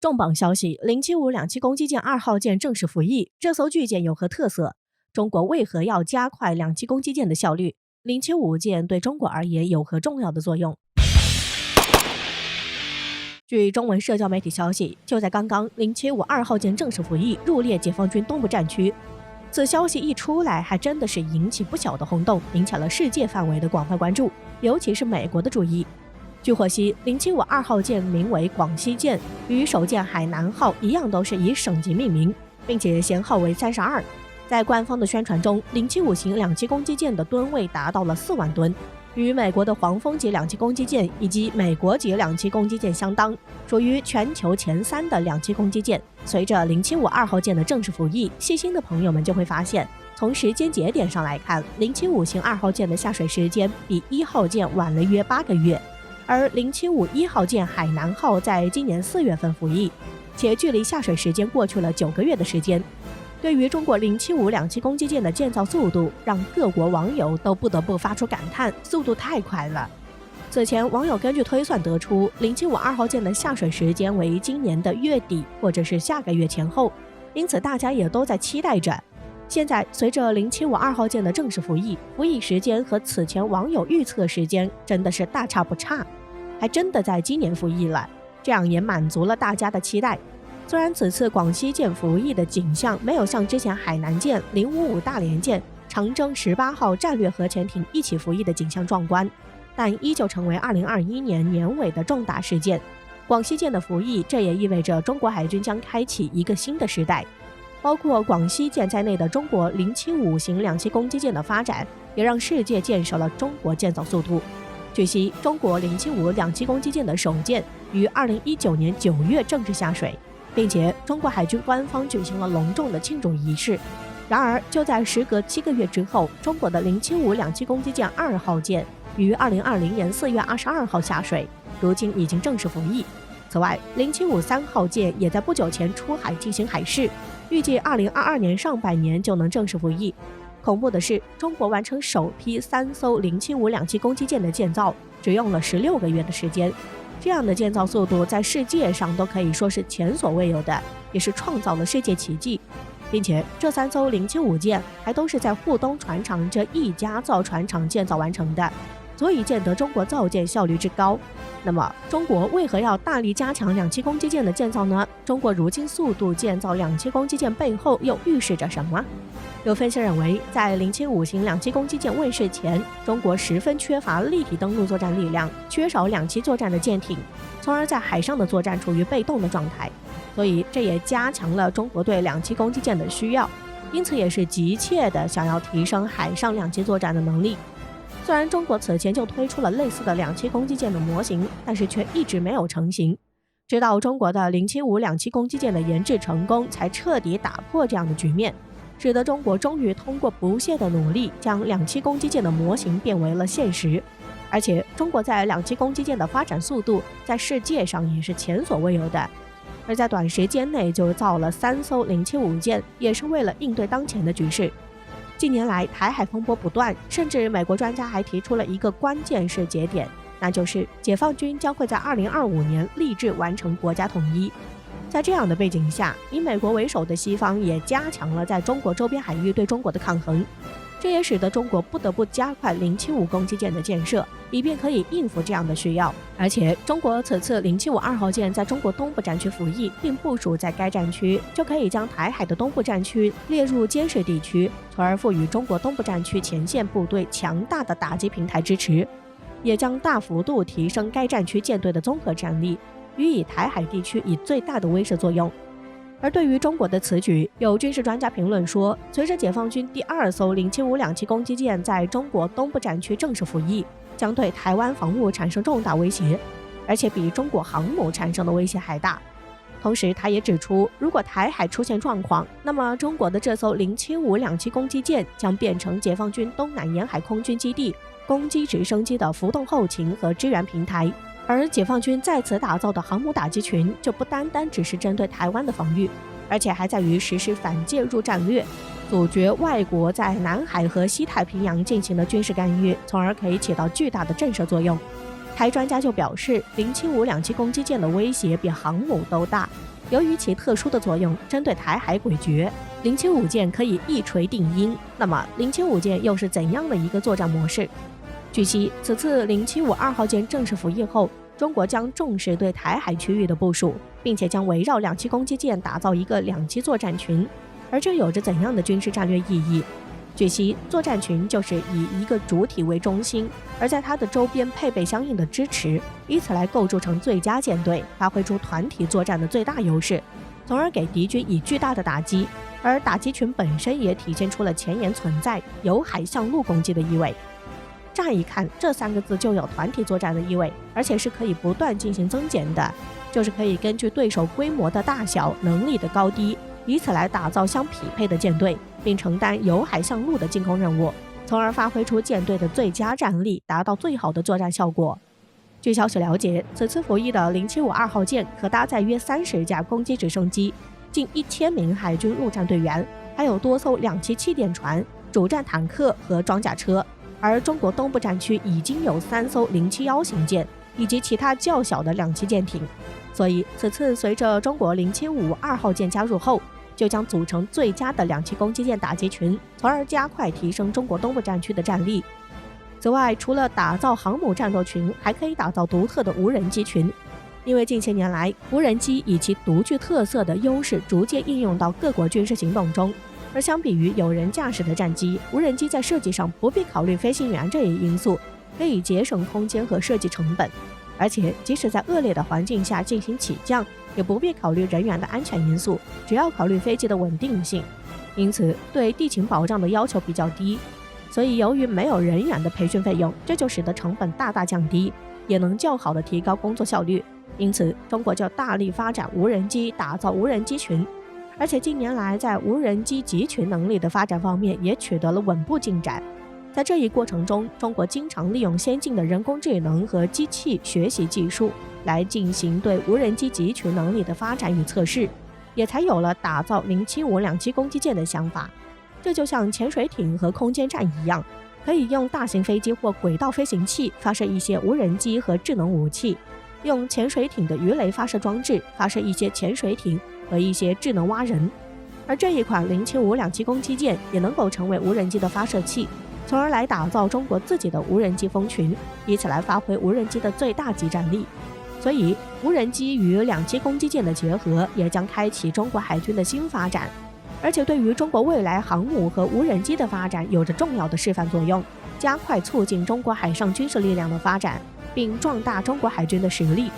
重磅消息：075两栖攻击舰2号舰正式服役。这艘巨舰有何特色？中国为何要加快两栖攻击舰的效率？075舰对中国而言有何重要的作用？据中文社交媒体消息，就在刚刚，075 2号舰正式服役，入列解放军东部战区。此消息一出来，还真的是引起不小的轰动，引起了世界范围的广泛关注，尤其是美国的注意。据获悉，075 2号舰名为广西舰，与首舰海南号一样，都是以省级命名，并且舷号为32。在官方的宣传中，075型两栖攻击舰的吨位达到了4万吨，与美国的黄蜂级两栖攻击舰以及美国级两栖攻击舰相当，属于全球前3的两栖攻击舰。随着075 2号舰的正式服役，细心的朋友们就会发现，从时间节点上来看，075型2号舰的下水时间比1号舰晚了约8个月。而075 1号舰海南号在今年4月份服役，且距离下水时间过去了9个月的时间。对于中国075两栖攻击舰的建造速度，让各国网友都不得不发出感叹，速度太快了。此前网友根据推算得出，075 2号舰的下水时间为今年的月底或者是下个月前后，因此大家也都在期待着。现在随着075 2号舰的正式服役，服役时间和此前网友预测时间真的是大差不差，还真的在今年服役了，这样也满足了大家的期待。虽然此次广西舰服役的景象没有像之前海南舰、055大连舰、长征18号战略核潜艇一起服役的景象壮观，但依旧成为2021年年尾的重大事件。广西舰的服役，这也意味着中国海军将开启一个新的时代。包括广西舰在内的中国075型两栖攻击舰的发展，也让世界见识了中国建造速度。据悉，中国075两栖攻击舰的首舰于2019年9月正式下水，并且中国海军官方举行了隆重的庆祝仪式。然而，就在时隔7个月之后，中国的075两栖攻击舰2号舰于2020年4月22号下水，如今已经正式服役。此外，075 3号舰也在不久前出海进行海试，预计2022年上半年就能正式服役。恐怖的是，中国完成首批3艘075两栖攻击舰的建造，只用了16个月的时间。这样的建造速度在世界上都可以说是前所未有的，也是创造了世界奇迹。并且这3艘075舰还都是在沪东船厂这一家造船厂建造完成的，所以见得中国造舰效率之高。那么中国为何要大力加强两栖攻击舰的建造呢？中国如今速度建造两栖攻击舰背后又预示着什么？有分析认为，在075型两栖攻击舰问世前，中国十分缺乏立体登陆作战力量，缺少两栖作战的舰艇，从而在海上的作战处于被动的状态，所以这也加强了中国对两栖攻击舰的需要，因此也是急切的想要提升海上两栖作战的能力。虽然中国此前就推出了类似的两栖攻击舰的模型，但是却一直没有成型。直到中国的075两栖攻击舰的研制成功，才彻底打破这样的局面，使得中国终于通过不懈的努力，将两栖攻击舰的模型变为了现实。而且中国在两栖攻击舰的发展速度，在世界上也是前所未有的。而在短时间内就造了3艘075舰，也是为了应对当前的局势。近年来台海风波不断，甚至美国专家还提出了一个关键时节点，那就是解放军将会在2025年立志完成国家统一。在这样的背景下，以美国为首的西方也加强了在中国周边海域对中国的抗衡，这也使得中国不得不加快075攻击舰的建设，以便可以应付这样的需要。而且中国此次075 2号舰在中国东部战区服役，并部署在该战区，就可以将台海的东部战区列入监视地区，从而赋予中国东部战区前线部队强大的打击平台支持，也将大幅度提升该战区舰队的综合战力，予以台海地区以最大的威慑作用。而对于中国的此举，有军事专家评论说，随着解放军第2艘075两栖攻击舰在中国东部战区正式服役，将对台湾防务产生重大威胁，而且比中国航母产生的威胁还大。同时他也指出，如果台海出现状况，那么中国的这艘075两栖攻击舰将变成解放军东南沿海空军基地攻击直升机的浮动后勤和支援平台。而解放军在此打造的航母打击群，就不单单只是针对台湾的防御，而且还在于实施反介入战略，阻绝外国在南海和西太平洋进行的军事干预，从而可以起到巨大的震慑作用。台专家就表示，075两栖攻击舰的威胁比航母都大。由于其特殊的作用，针对台海诡谲，075舰可以一锤定音。那么，075舰又是怎样的一个作战模式？据悉，此次075二号舰正式服役后，中国将重视对台海区域的部署，并且将围绕两栖攻击舰打造一个两栖作战群。而这有着怎样的军事战略意义？据悉，作战群就是以一个主体为中心，而在它的周边配备相应的支持，以此来构筑成最佳舰队，发挥出团体作战的最大优势，从而给敌军以巨大的打击。而打击群本身也体现出了前沿存在、由海向陆攻击的意味。乍一看，这3个字就有团体作战的意味，而且是可以不断进行增减的，就是可以根据对手规模的大小、能力的高低，以此来打造相匹配的舰队，并承担由海向陆的进攻任务，从而发挥出舰队的最佳战力，达到最好的作战效果。据消息了解，此次服役的075二号舰可搭载约30架攻击直升机，近1000名海军陆战队员，还有多艘两栖气垫船、主战坦克和装甲车。而中国东部战区已经有3艘071型舰以及其他较小的两栖舰艇，所以此次随着中国075二号舰加入后，就将组成最佳的两栖攻击舰打击群，从而加快提升中国东部战区的战力。此外，除了打造航母战斗群，还可以打造独特的无人机群，因为近些年来，无人机以其独具特色的优势逐渐应用到各国军事行动中。而相比于有人驾驶的战机，无人机在设计上不必考虑飞行员这一因素，可以节省空间和设计成本。而且，即使在恶劣的环境下进行起降，也不必考虑人员的安全因素，只要考虑飞机的稳定性。因此，对地勤保障的要求比较低。所以，由于没有人员的培训费用，这就使得成本大大降低，也能较好的提高工作效率。因此，中国就大力发展无人机，打造无人机群。而且近年来，在无人机集群能力的发展方面也取得了稳步进展。在这一过程中，中国经常利用先进的人工智能和机器学习技术来进行对无人机集群能力的发展与测试，也才有了打造075两栖攻击舰的想法。这就像潜水艇和空间站一样，可以用大型飞机或轨道飞行器发射一些无人机和智能武器，用潜水艇的鱼雷发射装置发射一些潜水艇和一些智能蛙人。而这一款075两栖攻击舰也能够成为无人机的发射器，从而来打造中国自己的无人机蜂群，以此来发挥无人机的最大级战力。所以，无人机与两栖攻击舰的结合也将开启中国海军的新发展，而且对于中国未来航母和无人机的发展有着重要的示范作用，加快促进中国海上军事力量的发展，并壮大中国海军的实力。